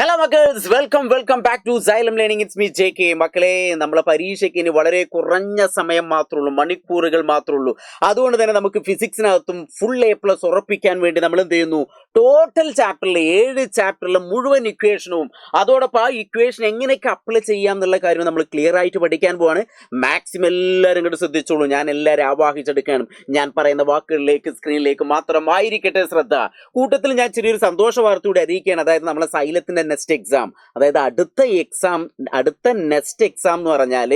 Hello മക്കേഴ്സ്, welcome back to Xylem learning. It's me JK. മക്കളെ, നമ്മളെ പരീക്ഷയ്ക്ക് ഇനി വളരെ കുറഞ്ഞ സമയം മാത്രമേ ഉള്ളൂ, മണിക്കൂറുകൾ മാത്രമേ ഉള്ളൂ. അതുകൊണ്ട് തന്നെ നമുക്ക് ഫിസിക്സിനകത്തും ഫുൾ A+ ഉറപ്പിക്കാൻ വേണ്ടി നമ്മൾ എന്ത് ചെയ്യുന്നു, ടോട്ടൽ ചാപ്റ്ററിലെ 7 ചാപ്റ്ററിലെ മുഴുവൻ ഇക്വേഷനും അതോടൊപ്പം ആ ഇക്വേഷൻ എങ്ങനെയൊക്കെ അപ്ലൈ ചെയ്യാം എന്നുള്ള കാര്യം നമ്മൾ ക്ലിയർ ആയിട്ട് പഠിക്കാൻ പോവാണ്. മാക്സിമം എല്ലാവരും കൂടെ ശ്രദ്ധിച്ചോളൂ. ഞാൻ എല്ലാവരും ആവാഹിച്ചെടുക്കാനും ഞാൻ പറയുന്ന വാക്കുകളിലേക്ക് സ്ക്രീനിലേക്ക് മാത്രമായിരിക്കട്ടെ ശ്രദ്ധ. കൂട്ടത്തിൽ ഞാൻ ചെറിയൊരു സന്തോഷ വാർത്ത കൂടി അറിയിക്കുകയാണ്. അതായത് നമ്മളെ സൈലത്തിന്റെ നെക്സ്റ്റ് എക്സാം, അതായത് അടുത്ത നെക്സ്റ്റ് എക്സാം എന്ന് പറഞ്ഞാൽ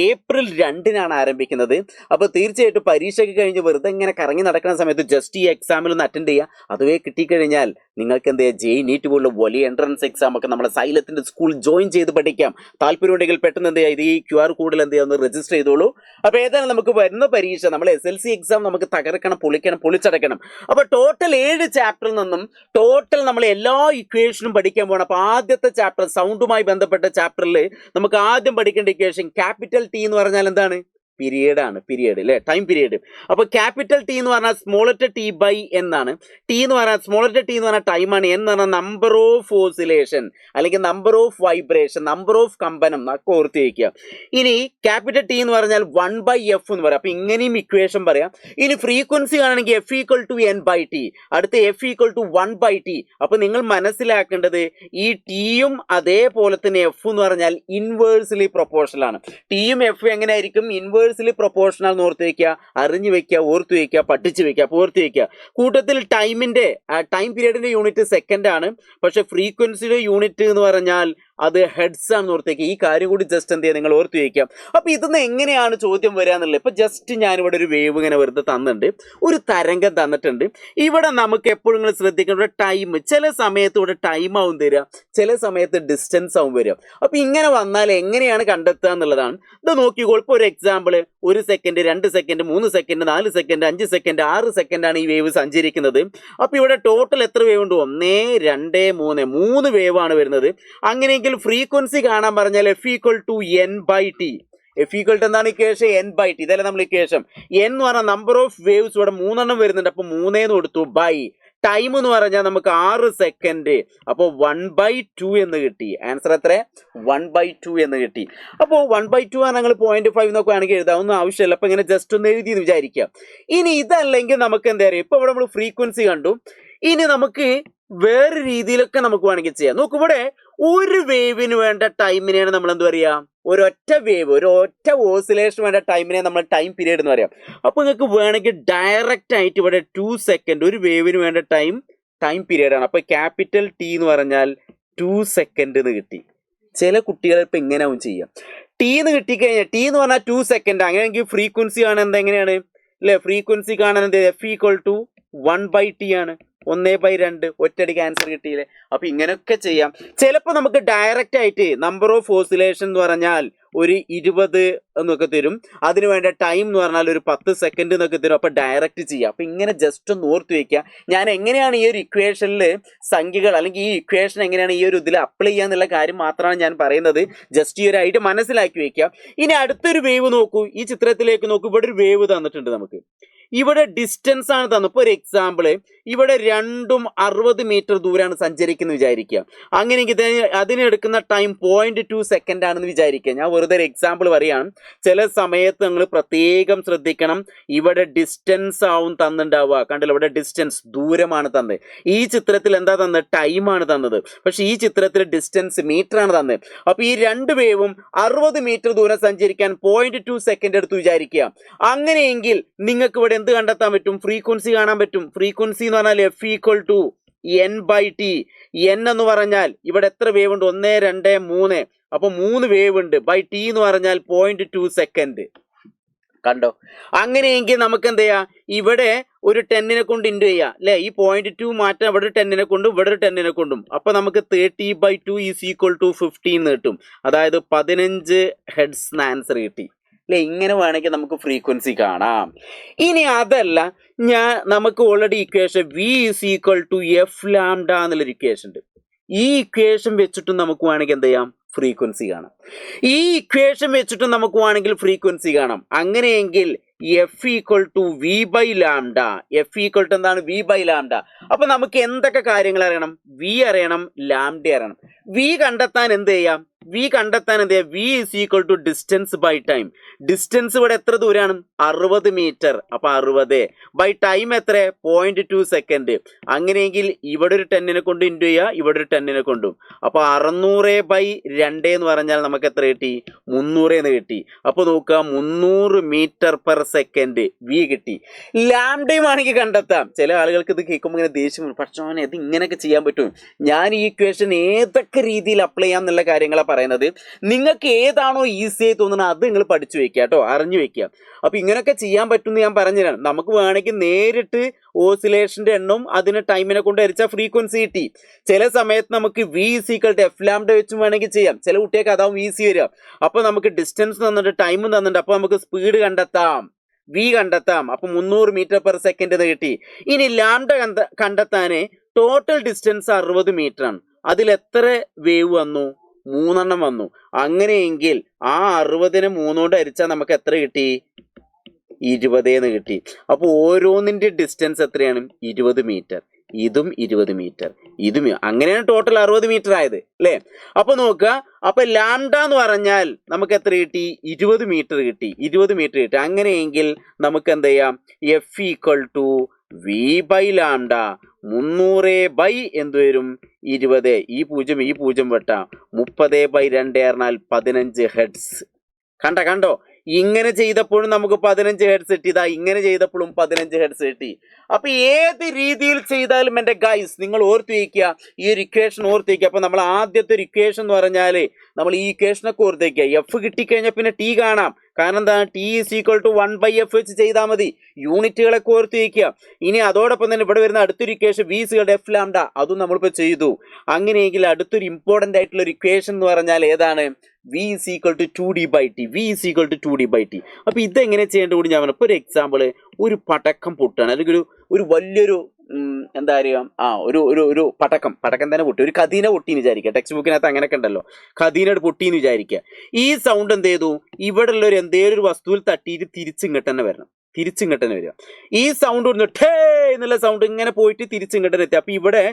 ഏപ്രിൽ 2-നാണ് ആരംഭിക്കുന്നത്. അപ്പോൾ തീർച്ചയായിട്ടും പരീക്ഷയ്ക്ക് കഴിഞ്ഞ് വെറുതെ ഇങ്ങനെ കറങ്ങി നടക്കുന്ന സമയത്ത് ജസ്റ്റ് ഈ എക്സാമിൽ ഒന്ന് അറ്റൻഡ് ചെയ്യുക. അതുവേ കിട്ടിക്കഴിഞ്ഞാൽ നിങ്ങൾക്ക് എന്ത് ചെയ്യുക, JEE NEET പോലുള്ള വലിയ എൻട്രൻസ് എക്സാം ഒക്കെ നമ്മുടെ സൈലത്തിന്റെ സ്കൂൾ ജോയിൻ ചെയ്ത് പഠിക്കാം. താല്പര്യമുണ്ടെങ്കിൽ പെട്ടെന്ന് എന്ത് ചെയ്യുക, ഇത് ഈ QR കോഡിൽ എന്ത് ചെയ്യുക, ഒന്ന് രജിസ്റ്റർ ചെയ്തോളൂ. അപ്പോൾ ഏതാണ് നമുക്ക് വരുന്ന പരീക്ഷ, നമ്മൾ SLC എക്സാം നമുക്ക് തകർക്കണം, പൊളിച്ചടക്കണം. അപ്പോൾ ടോട്ടൽ 7 ചാപ്റ്ററിൽ നിന്നും ടോട്ടൽ നമ്മൾ എല്ലാ ഇക്വേഷനും പഠിക്കാൻ പോകണം. അപ്പോൾ ആദ്യത്തെ ചാപ്റ്റർ സൗണ്ടുമായി ബന്ധപ്പെട്ട ചാപ്റ്ററിൽ നമുക്ക് ആദ്യം പഠിക്കേണ്ട ഇക്വേഷൻ ക്യാപിറ്റൽ T എന്ന് പറഞ്ഞാൽ എന്താണ്? പീരിയഡ് അല്ലേ, ടൈം പീരിയഡ്. അപ്പോൾ ക്യാപിറ്റൽ T എന്ന് പറഞ്ഞാൽ സ്മോളർ T ബൈ എന്നാണ്. സ്മോളർ T എന്ന് പറഞ്ഞാൽ ടൈമാണ്. എന്ന് പറഞ്ഞാൽ നമ്പർ ഓഫ് ഓസിലേഷൻ അല്ലെങ്കിൽ number of vibration, number of കമ്പനം ഒക്കെ ഓർത്ത് വയ്ക്കുക. ഇനി ക്യാപിറ്റൽ T എന്ന് പറഞ്ഞാൽ 1/f എന്ന് പറയാം. അപ്പോൾ ഇങ്ങനെയും ഇക്വേഷൻ പറയാം. ഇനി ഫ്രീക്വൻസി ആണെങ്കിൽ F = N/T, അടുത്ത F = 1/T. അപ്പോൾ നിങ്ങൾ മനസ്സിലാക്കേണ്ടത് ഈ ടിയും അതേപോലെ തന്നെ F എന്ന് പറഞ്ഞാൽ ഇൻവേഴ്സ്ലി പ്രൊപ്പോർഷണൽ ആണ്. ടിയും F എങ്ങനെയായിരിക്കും? ഇൻവേഴ്സ്ലി പ്രൊപ്പോർഷണൽ എന്ന് ഓർത്ത് വയ്ക്കുക, അറിഞ്ഞു വയ്ക്കുക, ഓർത്ത് വയ്ക്കുക, പഠിച്ചു വയ്ക്കുക. അപ്പോൾ ഓർത്ത് വയ്ക്കുക. കൂട്ടത്തിൽ ടൈം പീരീഡിന്റെ യൂണിറ്റ് സെക്കൻഡ് ആണ്. പക്ഷെ ഫ്രീക്വൻസിയുടെ യൂണിറ്റ് എന്ന് പറഞ്ഞാൽ അത് ഹെഡ്സ് ആണെന്ന് ഓർത്തേക്ക്. ഈ കാര്യം കൂടി ജസ്റ്റ് എന്ത് ചെയ്യുക, നിങ്ങൾ ഓർത്ത് വയ്ക്കാം. അപ്പോൾ ഇതൊന്ന് എങ്ങനെയാണ് ചോദ്യം വരിക എന്നുള്ളത്. ഇപ്പോൾ ജസ്റ്റ് ഞാനിവിടെ ഒരു വേവ് ഇങ്ങനെ വെറുതെ തന്നിട്ടുണ്ട്, ഒരു തരംഗം തന്നിട്ടുണ്ട്. ഇവിടെ നമുക്ക് എപ്പോഴും നിങ്ങൾ ശ്രദ്ധിക്കേണ്ട ടൈം, ചില സമയത്ത് ഇവിടെ ടൈം ആവും തരിക, ചില സമയത്ത് ഡിസ്റ്റൻസ് ആവും വരിക. അപ്പോൾ ഇങ്ങനെ വന്നാൽ എങ്ങനെയാണ് കണ്ടെത്തുക എന്നുള്ളതാണ്. ഇത് നോക്കിക്കോ. ഇപ്പോൾ ഒരു example, 1 second, 2 second, 3 second, 4 second, 5 second, 6 സെക്കൻഡാണ് ഈ വേവ് സഞ്ചരിക്കുന്നത്. അപ്പോൾ ഇവിടെ ടോട്ടൽ എത്ര വേവ് ഉണ്ട്? 1, 2, 3 വേവ് ആണ് വരുന്നത്. അങ്ങനെയെങ്കിൽ ഫ്രീക്വൻസി കാണാൻ പറഞ്ഞാൽ F = N/T. F = എന്താണ് ഇക്വേഷൻ? N/T. ഇതല്ലേ നമ്മൾ ഇക്വേഷൻ. N എന്ന് പറഞ്ഞാൽ നമ്പർ ഓഫ് വേവ്സ് ഇവിടെ 3 വരുന്നുണ്ട്. അപ്പോൾ 3 എന്ന് കൊടുത്തു. ബൈ ടൈം എന്ന് പറഞ്ഞാൽ നമുക്ക് 6 സെക്കൻഡ്. അപ്പോൾ 1/2 എന്ന് കിട്ടി. ആൻസർ എത്ര? 1/2 എന്ന് കിട്ടി. അപ്പോൾ 1/2 ആണ്. ഞങ്ങൾ 0.5 എന്നൊക്കെ ആണെങ്കിൽ എഴുതാവുന്ന ആവശ്യമില്ല. അപ്പോൾ ഇങ്ങനെ ജസ്റ്റ് ഒന്ന് എഴുതി എന്ന് വിചാരിക്കുക. ഇനി ഇതല്ലെങ്കിൽ നമുക്ക് എന്താ പറയുക, ഇപ്പോൾ ഇവിടെ നമ്മൾ ഫ്രീക്വൻസി കണ്ടു. ഇനി നമുക്ക് വേറെ രീതിയിലൊക്കെ നമുക്ക് വേണമെങ്കിൽ ചെയ്യാം. നോക്കൂ, ഇവിടെ ഒരു വേവിന് വേണ്ട ടൈമിനെയാണ് നമ്മൾ എന്ത് പറയുക, ഒരൊറ്റ ഓസിലേഷൻ വേണ്ട ടൈമിനെ നമ്മൾ ടൈം പീരീഡ് എന്ന് പറയാം. അപ്പോൾ നിങ്ങൾക്ക് വേണമെങ്കിൽ ഡയറക്റ്റ് ആയിട്ട് ഇവിടെ 2 സെക്കൻഡ് ഒരു വേവിന് വേണ്ട ടൈം പീരീഡ് ആണ്. അപ്പോൾ ക്യാപിറ്റൽ T എന്ന് പറഞ്ഞാൽ 2 സെക്കൻഡ് എന്ന് കിട്ടി. ചില കുട്ടികൾ ഇപ്പം എങ്ങനെയാവും ചെയ്യാം, T എന്ന് കിട്ടിക്കഴിഞ്ഞാൽ T എന്ന് പറഞ്ഞാൽ 2 സെക്കൻഡ്. അങ്ങനെയെങ്കിൽ ഫ്രീക്വൻസി കാണാൻ എങ്ങനെയാണ് അല്ലേ? ഫ്രീക്വൻസി കാണാൻ എന്ത്? F = 1/T ആണ്. 1/2 ഒറ്റയടിക്ക് ആൻസർ കിട്ടിയില്ലേ? അപ്പോൾ ഇങ്ങനെയൊക്കെ ചെയ്യാം. ചിലപ്പോൾ നമുക്ക് ഡയറക്റ്റ് ആയിട്ട് നമ്പർ ഓഫ് ഓസിലേഷൻ എന്ന് പറഞ്ഞാൽ ഒരു 20 എന്നൊക്കെ തരും. അതിന് വേണ്ട ടൈം എന്ന് പറഞ്ഞാൽ ഒരു 10 സെക്കൻഡ് എന്നൊക്കെ തരും. അപ്പോൾ ഡയറക്റ്റ് ചെയ്യാം. അപ്പോൾ ഇങ്ങനെ ജസ്റ്റ് ഒന്ന് ഓർത്ത് വയ്ക്കുക. ഞാൻ എങ്ങനെയാണ് ഈ ഒരു ഇക്വേഷനിൽ സംഖ്യകൾ അല്ലെങ്കിൽ ഈ ഇക്വേഷൻ എങ്ങനെയാണ് ഈ ഒരു ഇതിൽ അപ്ലൈ ചെയ്യുക എന്നുള്ള കാര്യം മാത്രമാണ് ഞാൻ പറയുന്നത്. ജസ്റ്റ് ഈ ഒരു ഐഡിയ മനസ്സിലാക്കി വയ്ക്കുക. ഇനി അടുത്തൊരു വേവ് നോക്കൂ, ഈ ചിത്രത്തിലേക്ക് നോക്കൂ. ഇവിടെ ഒരു വേവ് തന്നിട്ടുണ്ട് നമുക്ക്. ഇവിടെ ഡിസ്റ്റൻസ് ആണ് തന്നു. ഇപ്പോൾ ഒരു എക്സാമ്പിൾ, ഇവിടെ രണ്ടും 60 മീറ്റർ ദൂരമാണ് സഞ്ചരിക്കുന്നത് വിചാരിക്കുക. അങ്ങനെയെങ്കിൽ അതിനെടുക്കുന്ന ടൈം 0.2 സെക്കൻഡ് ആണെന്ന് വിചാരിക്കുക. ഞാൻ വെറുതെ ഒരു എക്സാമ്പിൾ പറയുകയാണ്. ചില സമയത്ത് നിങ്ങൾ പ്രത്യേകം ശ്രദ്ധിക്കണം. ഇവിടെ ഡിസ്റ്റൻസ് ആവും തന്നിട്ടുണ്ടാവുക. കണ്ടല്ലോ, ഇവിടെ ഡിസ്റ്റൻസ് ദൂരമാണ് തന്നത്. ഈ ചിത്രത്തിൽ എന്താ തന്നത്? ടൈമാണ് തന്നത്. പക്ഷേ ഈ ചിത്രത്തിൽ ഡിസ്റ്റൻസ് മീറ്റർ ആണ് തന്നത്. അപ്പോൾ ഈ രണ്ട് വേവും 60 മീറ്റർ ദൂരം സഞ്ചരിക്കാൻ 0.2 സെക്കൻഡ് എടുത്ത് വിചാരിക്കുക. അങ്ങനെയെങ്കിൽ നിങ്ങൾക്ക് ഇവിടെ എന്ത് കണ്ടെത്താൻ പറ്റും? ഫ്രീക്വൻസി കാണാൻ പറ്റും. ഫ്രീക്വൻസി എന്ന് പറഞ്ഞാൽ F = N/T. N എന്ന് പറഞ്ഞാൽ ഇവിടെ എത്ര വേവ് ഉണ്ട്? 1, 2, 3. അപ്പോൾ 3 വേവ് ഉണ്ട്. ബൈ T എന്ന് പറഞ്ഞാൽ 0.2 സെക്കൻഡ്. കണ്ടോ? അങ്ങനെയെങ്കിൽ നമുക്ക് എന്ത് ചെയ്യാം, ഇവിടെ ഒരു 10നെ കൊണ്ട് ഇൻറ്റു ചെയ്യാം അല്ലേ? ഈ 0.2 മാറ്റാൻ ഇവിടെ 10നെ കൊണ്ടും ഇവിടെ ഒരു 10നെ കൊണ്ടും. അപ്പോൾ നമുക്ക് 30/2 = 15 കിട്ടും. അതായത് 15 ഹെഡ്സ് ആൻസർ കിട്ടി അല്ലേ? ഇങ്ങനെ വേണമെങ്കിൽ നമുക്ക് ഫ്രീക്വൻസി കാണാം. ഇനി അതല്ല, നമുക്ക് ഓൾറെഡി ഇക്വേഷൻ V = F λ എന്നുള്ളൊരു ഇക്വേഷൻ ഉണ്ട്. ഈ ഇക്വേഷൻ വെച്ചിട്ടും നമുക്ക് വേണമെങ്കിൽ എന്ത് ചെയ്യാം, ഫ്രീക്വൻസി കാണാം. ഈ ഇക്വേഷൻ വെച്ചിട്ടും നമുക്ക് വേണമെങ്കിൽ ഫ്രീക്വൻസി കാണാം. അങ്ങനെയെങ്കിൽ F equal to V by lambda. F equal to എന്താണ്? V by lambda. അപ്പൊ നമുക്ക് എന്തൊക്കെ കാര്യങ്ങൾ അറിയണം? വി അറിയണം, ലാംഡ അറിയണം. വി കണ്ടെത്താൻ എന്ത് ചെയ്യാം? V is equal to distance by time. Distance ഇവിടെ എത്ര ദൂരാണ്? 60 മീറ്റർ. അപ്പൊ 60 ബൈ ടൈം എത്ര? 0.2 സെക്കൻഡ്. അങ്ങനെയെങ്കിൽ ഇവിടെ ഒരു 10 കൊണ്ട് ഇൻറ്റു ചെയ്യുക, ഇവിടെ ഒരു 10 കൊണ്ടും. അപ്പൊ 600/2 എന്ന് പറഞ്ഞാൽ നമുക്ക് എത്ര കിട്ടി? 300 എന്ന് കിട്ടി. അപ്പൊ നോക്കുക, 300 മീറ്റർ പെർ സെക്കൻഡ് വി കിട്ടി. ലാംഡയും ആണെങ്കിൽ കണ്ടെത്താം. ചില ആളുകൾക്ക് ഇത് കേൾക്കുമ്പോൾ ഇങ്ങനെ ദേഷ്യം, പക്ഷേ ഇത് ഇങ്ങനെയൊക്കെ ചെയ്യാൻ പറ്റും. ഞാൻ ഈ ഇക്വേഷൻ ഏതൊക്കെ രീതിയിൽ അപ്ലൈ ചെയ്യാം എന്നുള്ള കാര്യങ്ങളാണ് പറയുന്നത്. നിങ്ങൾക്ക് ഏതാണോ ഈസി ആയി തോന്നുന്നത് അത് നിങ്ങൾ പഠിച്ചു വെക്കുക കേട്ടോ, അറിഞ്ഞു വെക്കുക. അപ്പൊ ഇങ്ങനെയൊക്കെ ചെയ്യാൻ പറ്റുമെന്ന് ഞാൻ പറഞ്ഞുതരാം. നമുക്ക് വേണമെങ്കിൽ നേരിട്ട് ഓസിലേഷന്റെ എണ്ണവും അതിന് ടൈമിനെ കൊണ്ട് ഹരിച്ച ഫ്രീക്വൻസി കിട്ടി. ചില സമയത്ത് നമുക്ക് v equal to F lambda വെച്ചും വേണമെങ്കിൽ ചെയ്യാം. ചില കുട്ടികൾക്ക് അതാവും ഈസി വരിക. അപ്പൊ നമുക്ക് ഡിസ്റ്റൻസ് തന്നിട്ട് ടൈം തന്നിട്ട് അപ്പൊ നമുക്ക് സ്പീഡ് കണ്ടെത്താം, വി കണ്ടെത്താം. അപ്പൊ 300 മീറ്റർ പെർ സെക്കൻഡ് എന്ന് കിട്ടി. ഇനി ലാംഡ കണ്ടെത്താന് ടോട്ടൽ ഡിസ്റ്റൻസ് 60 മീറ്റർ ആണ്. അതിൽ എത്ര വേവ് വന്നു? 3 വന്നു. അങ്ങനെയെങ്കിൽ ആ 60നെ 3 കൊണ്ട് ഹരിച്ചാൽ നമുക്ക് എത്ര കിട്ടി? 20 എന്ന് കിട്ടി. അപ്പൊ ഓരോന്നിന്റെ ഡിസ്റ്റൻസ് എത്രയാണ്? 20 മീറ്റർ. ഇതും 20 മീറ്റർ, ഇതും. അങ്ങനെയാണ് ടോട്ടൽ 60 മീറ്റർ ആയത് അല്ലേ? അപ്പൊ നോക്കുക, അപ്പൊ ലാംഡ എന്ന് പറഞ്ഞാൽ നമുക്ക് എത്ര കിട്ടി? 20 മീറ്റർ കിട്ടി. 20 മീറ്റർ കിട്ടി. അങ്ങനെയെങ്കിൽ നമുക്ക് എന്ത് ചെയ്യാം? F equal to V by lambda 300 by എന്ത് വരും? 20. ഈ 0 വെട്ടാം. 30/2 പറഞ്ഞാൽ 15 ഹെർട്സ്. കണ്ടോ? ഇങ്ങനെ ചെയ്തപ്പോഴും നമുക്ക് 15 ഹെർട്സ് കിട്ടി. ഇതാ ഇങ്ങനെ ചെയ്തപ്പോഴും 15 ഹെർട്സ് കിട്ടി. അപ്പൊ ഏത് രീതിയിൽ ചെയ്താലും എൻ്റെ ഗൈസ് നിങ്ങൾ ഓർത്ത് വയ്ക്കുക, ഈ ഒരു ഇക്വേഷൻ ഓർത്ത് വയ്ക്കുക. അപ്പൊ നമ്മൾ ആദ്യത്തെ ഒരു ഇക്വേഷൻ എന്ന് പറഞ്ഞാല് നമ്മൾ ഈ ഇക്വേഷനൊക്കെ ഓർത്ത് വയ്ക്കുക. എഫ് കിട്ടിക്കഴിഞ്ഞാൽ പിന്നെ ടി കാണാം. കാരണം എന്താണ്? T is equal to 1/f വെച്ച് ചെയ്താൽ മതി. യൂണിറ്റുകളൊക്കെ ഓർത്ത് വയ്ക്കുക. ഇനി അതോടൊപ്പം തന്നെ ഇവിടെ വരുന്ന അടുത്തൊരു equation V is equal to F lambda, അതും നമ്മളിപ്പോൾ ചെയ്തു. അങ്ങനെയെങ്കിൽ അടുത്തൊരു ഇമ്പോർട്ടൻ്റ് ആയിട്ടുള്ള ഒരു ഇക്വേഷൻ എന്ന് പറഞ്ഞാൽ ഏതാണ്? V is equal to 2d/t. V is equal to 2d/t. അപ്പൊ ഇതെങ്ങനെ ചെയ്യേണ്ട കൂടി ഞാൻ പറഞ്ഞു. ഇപ്പോൾ ഒരു എക്സാമ്പിൾ, ഒരു പടക്കം പൊട്ടാണ്, അല്ലെങ്കിൽ ഒരു വലിയൊരു എന്താ പറയുക, ഒരു പടക്കം തന്നെ പൊട്ടി, ഒരു കദീന പൊട്ടിന്ന് വിചാരിക്കുക. ടെക്സ്റ്റ് ബുക്കിനകത്ത് അങ്ങനെയൊക്കെ ഉണ്ടല്ലോ, കദീന പൊട്ടിന്ന് വിചാരിക്കുക. ഈ സൗണ്ട് എന്ത് ചെയ്തു? ഇവിടെ ഉള്ള എന്തേലും ഒരു വസ്തുവിൽ തട്ടിയിട്ട് തിരിച്ചിങ്ങോട്ട് തന്നെ വരണം, വരിക. ഈ സൗണ്ട് ഒന്ന് ഠേ എന്നുള്ള സൗണ്ട് ഇങ്ങനെ പോയിട്ട് തിരിച്ചിങ്ങോട്ട് എത്തി. അപ്പൊ ഇവിടെ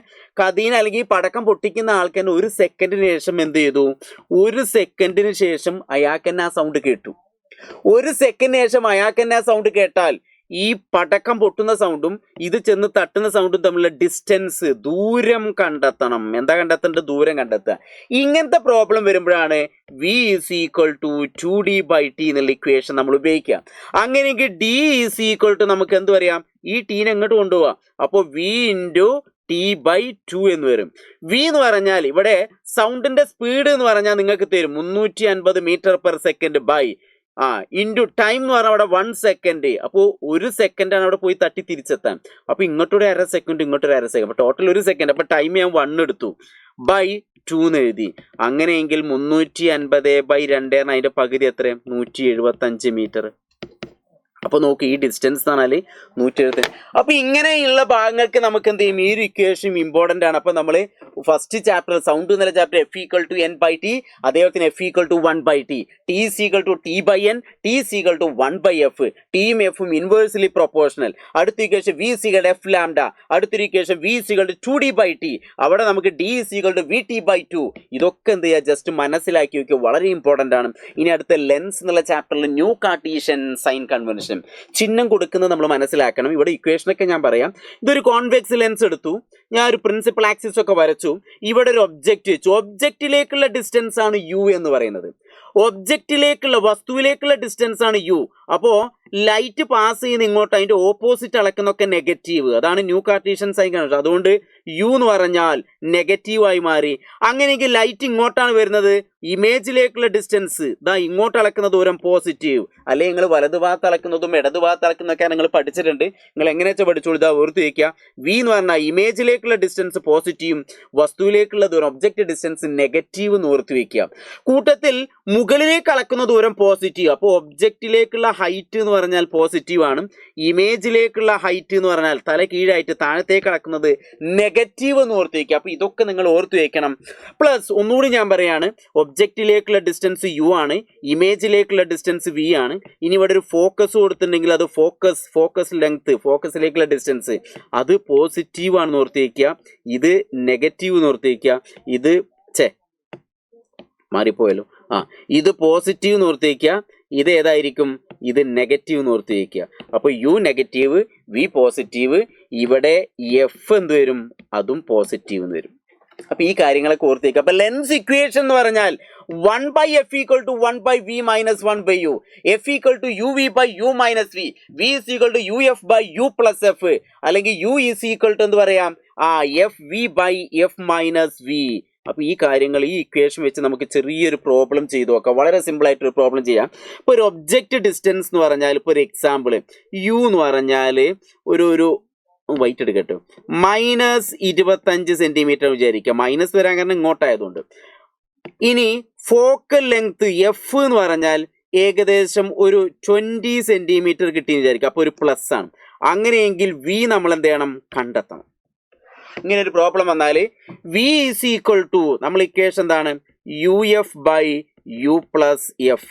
കദീന അല്ലെങ്കിൽ പടക്കം പൊട്ടിക്കുന്ന ആൾക്ക് തന്നെ 1 സെക്കൻഡിന് ശേഷം എന്ത് ചെയ്തു? 1 സെക്കൻഡിന് ശേഷം അയാൾക്ക് തന്നെ ആ സൗണ്ട് കേട്ടു. 1 സെക്കൻഡിന് ശേഷം അയാൾക്ക് തന്നെ ആ സൗണ്ട് കേട്ടാൽ ഈ പടക്കം പൊട്ടുന്ന സൗണ്ടും ഇത് ചെന്ന് തട്ടുന്ന സൗണ്ടും തമ്മിലുള്ള ഡിസ്റ്റൻസ്, ദൂരം കണ്ടെത്തണം. എന്താ കണ്ടെത്തേണ്ടത്? ദൂരം കണ്ടെത്തുക. ഇങ്ങനത്തെ പ്രോബ്ലം വരുമ്പോഴാണ് V is equal to 2d/t എന്നുള്ള ഇക്വേഷൻ നമ്മൾ ഉപയോഗിക്കുക. അങ്ങനെയെങ്കിൽ ഡി ഈസ് ഈക്വൽ ടു നമുക്ക് എന്ത് പറയാം? ഈ ടീനെ എങ്ങോട്ട് കൊണ്ടുപോവാം. അപ്പോൾ വി ഇൻറ്റു t/2 എന്ന് വരും. വി എന്ന് പറഞ്ഞാൽ ഇവിടെ സൗണ്ടിന്റെ സ്പീഡ് എന്ന് പറഞ്ഞാൽ നിങ്ങൾക്ക് തരും 350 metre per second by into time എന്ന് പറഞ്ഞാൽ അവിടെ 1 സെക്കൻഡ്. അപ്പോൾ 1 സെക്കൻഡാണ് അവിടെ പോയി തട്ടി തിരിച്ചെത്താൻ. അപ്പോൾ ഇങ്ങോട്ടൊരു 1/2 സെക്കൻഡ്, ഇങ്ങോട്ടൊരു 1/2 സെക്കൻഡ്. അപ്പോൾ ടോട്ടൽ 1 സെക്കൻഡ്. അപ്പോൾ ടൈം ഞാൻ 1 എടുത്തു, ബൈ 2 എന്ന് എഴുതി. അങ്ങനെയെങ്കിൽ 350/2 അതിന്റെ പകുതി എത്ര? 175 മീറ്റർ. അപ്പൊ നോക്ക്, ഈ ഡിസ്റ്റൻസ് പറഞ്ഞാൽ 170. അപ്പൊ ഇങ്ങനെയുള്ള ഭാഗങ്ങൾക്ക് നമുക്ക് എന്ത് ചെയ്യും? ഈ ഒരു ഇക്വേഷൻ ഇമ്പോർട്ടന്റ് ആണ്. അപ്പൊ നമ്മൾ ഫസ്റ്റ് ചാപ്റ്റർ സൗണ്ട് എന്നുള്ള chapter F equal to n/t, അതേപോലെ F equal to 1/t, T is equal to t/n, T is equal to 1/f, ടിയും എഫും ഇൻവേഴ്സ്ലി പ്രൊപ്പോർഷണൽ. അടുത്ത equation V is equal to F lambda, അടുത്തൊരു equation V is equal to 2d/t, അവിടെ നമുക്ക് D is equal to vt/2. ഇതൊക്കെ എന്ത് ചെയ്യുക? Just മനസ്സിലാക്കി വെക്കുക, വളരെ ഇമ്പോർട്ടന്റ് ആണ്. ഇനി അടുത്ത ലെൻസ് എന്നുള്ള ചാപ്റ്ററിൽ ന്യൂ കാർട്ടീഷ്യൻ സൈൻ കൺവെൻഷൻ, ചിഹ്നം കൊടുക്കുന്നത് നമ്മൾ മനസ്സിലാക്കണം. ഇവിടെ ഇക്വേഷനൊക്കെ ഞാൻ പറയാം. ഇതൊരു കോൺവെക്സ് ലെൻസ് എടുത്തു, ഞാൻ ഒരു പ്രിൻസിപ്പൽ ആക്സിസ് ഒക്കെ വരച്ചു. ഇവിടെ ഒരു ഒബ്ജക്റ്റ് വെച്ചു. ഒബ്ജക്റ്റിലേക്കുള്ള ഡിസ്റ്റൻസ് ആണ് യു എന്ന് പറയുന്നത്. ഒബ്ജക്റ്റിലേക്കുള്ള വസ്തുവിലേക്കുള്ള ഡിസ്റ്റൻസ് ആണ് യു. അപ്പോൾ ലൈറ്റ് പാസ് ചെയ്യുന്ന ഇങ്ങോട്ട് അതിന്റെ ഓപ്പോസിറ്റ് അളക്കുന്നൊക്കെ നെഗറ്റീവ്. അതാണ് ന്യൂ കാർട്ടീഷ്യൻ സൈൻ കൺവെൻഷൻ. അതുകൊണ്ട് യു എന്ന് പറഞ്ഞാൽ നെഗറ്റീവായി മാറി. അങ്ങനെയെങ്കിൽ ലൈറ്റ് ഇങ്ങോട്ടാണ് വരുന്നത്, ഇമേജിലേക്കുള്ള ഡിസ്റ്റൻസ് ദാ ഇങ്ങോട്ട് അളക്കുന്ന ദൂരം പോസിറ്റീവ്. അല്ലെങ്കിൽ നിങ്ങൾ വലതുഭാഗത്ത് അളക്കുന്നതും ഇടതുഭാഗത്ത് അളക്കുന്നതൊക്കെ നിങ്ങൾ പഠിച്ചിട്ടുണ്ട്. നിങ്ങൾ എങ്ങനെ വെച്ചാൽ പഠിച്ചോളൂ. ഇതാ ഓർത്ത് വയ്ക്കുക, വി എന്ന് പറഞ്ഞാൽ ഇമേജിലേക്കുള്ള ഡിസ്റ്റൻസ് പോസിറ്റീവും വസ്തുവിലേക്കുള്ള ദൂരം ഒബ്ജക്റ്റ് ഡിസ്റ്റൻസ് നെഗറ്റീവ് എന്ന് ഓർത്ത് വയ്ക്കുക. കൂട്ടത്തിൽ മുകളിലേക്ക് അളക്കുന്ന ദൂരം പോസിറ്റീവ്. അപ്പോൾ ഒബ്ജക്റ്റിലേക്കുള്ള ഹൈറ്റ് എന്ന് പറഞ്ഞാൽ പോസിറ്റീവ് ആണ്, ഇമേജിലേക്കുള്ള ഹൈറ്റ് എന്ന് പറഞ്ഞാൽ തല കീഴായിട്ട് താഴത്തേക്ക് കിടക്കുന്നത് നെഗറ്റീവ് എന്ന് ഓർത്ത് വയ്ക്കുക. അപ്പോൾ ഇതൊക്കെ നിങ്ങൾ ഓർത്ത് വയ്ക്കണം. പ്ലസ് ഒന്നുകൂടി ഞാൻ പറയാണ്, ഒബ്ജക്റ്റിലേക്കുള്ള ഡിസ്റ്റൻസ് യു ആണ്, ഇമേജിലേക്കുള്ള ഡിസ്റ്റൻസ് വി ആണ്. ഇനി ഇവിടെ ഒരു ഫോക്കസ് കൊടുത്തിട്ടുണ്ടെങ്കിൽ അത് ഫോക്കസ് ലെങ്ത്, ഫോക്കസിലേക്കുള്ള ഡിസ്റ്റൻസ് അത് പോസിറ്റീവ് ആണെന്ന് ഓർത്ത് വയ്ക്കുക, ഇത് നെഗറ്റീവ് എന്ന് ഓർത്ത് വയ്ക്കുക, ഇത് മാറിപ്പോയല്ലോ, ഇത് പോസിറ്റീവ് എന്ന് ഓർത്ത് വയ്ക്കുക, ഇത് ഏതായിരിക്കും, ഇത് നെഗറ്റീവ് എന്ന് ഓർത്ത് വയ്ക്കുക. അപ്പോൾ യു നെഗറ്റീവ്, വി പോസിറ്റീവ്, ഇവിടെ എഫ് എന്ത് വരും, അതും പോസിറ്റീവ് എന്ന് വരും. അപ്പൊ ഈ കാര്യങ്ങളൊക്കെ ഓർത്ത് വയ്ക്കുക. അപ്പൊ ലെൻസ് ഇക്വേഷൻ എന്ന് പറഞ്ഞാൽ 1/f = 1/v - 1/u, f = uv / u - v, v = uf / u + f, അല്ലെങ്കിൽ u എന്ത് പറയാം, fv / f - v. അപ്പൊ ഈ കാര്യങ്ങൾ, ഈ ഇക്വേഷൻ വെച്ച് നമുക്ക് ചെറിയൊരു പ്രോബ്ലം ചെയ്തു നോക്കാം. വളരെ സിമ്പിൾ ആയിട്ടൊരു പ്രോബ്ലം ചെയ്യാം. ഇപ്പോൾ ഒരു ഒബ്ജക്റ്റ് ഡിസ്റ്റൻസ് എന്ന് പറഞ്ഞാൽ, ഇപ്പോൾ ഒരു എക്സാമ്പിൾ യു എന്ന് പറഞ്ഞാൽ ഒരു വൈറ്റ് എടുക്കട്ടെ, -25 സെന്റിമീറ്റർ വിചാരിക്കുക. മൈനസ് വരാൻ കാരണം ഇങ്ങോട്ടായതുകൊണ്ട്. ഇനി ഫോക്കൽ ലെങ്ത് എഫ് എന്ന് പറഞ്ഞാൽ ഏകദേശം ഒരു 20 സെന്റിമീറ്റർ കിട്ടിയെന്ന് വിചാരിക്കുക. അപ്പോൾ ഒരു പ്ലസ് ആണ്. അങ്ങനെയെങ്കിൽ വി നമ്മൾ എന്ത് ചെയ്യണം, കണ്ടെത്തണം. ഇങ്ങനെ ഒരു പ്രോബ്ലം വന്നാൽ വി = നമ്മൾ ഇക്വേഷൻ എന്താണ്, uf / u + f.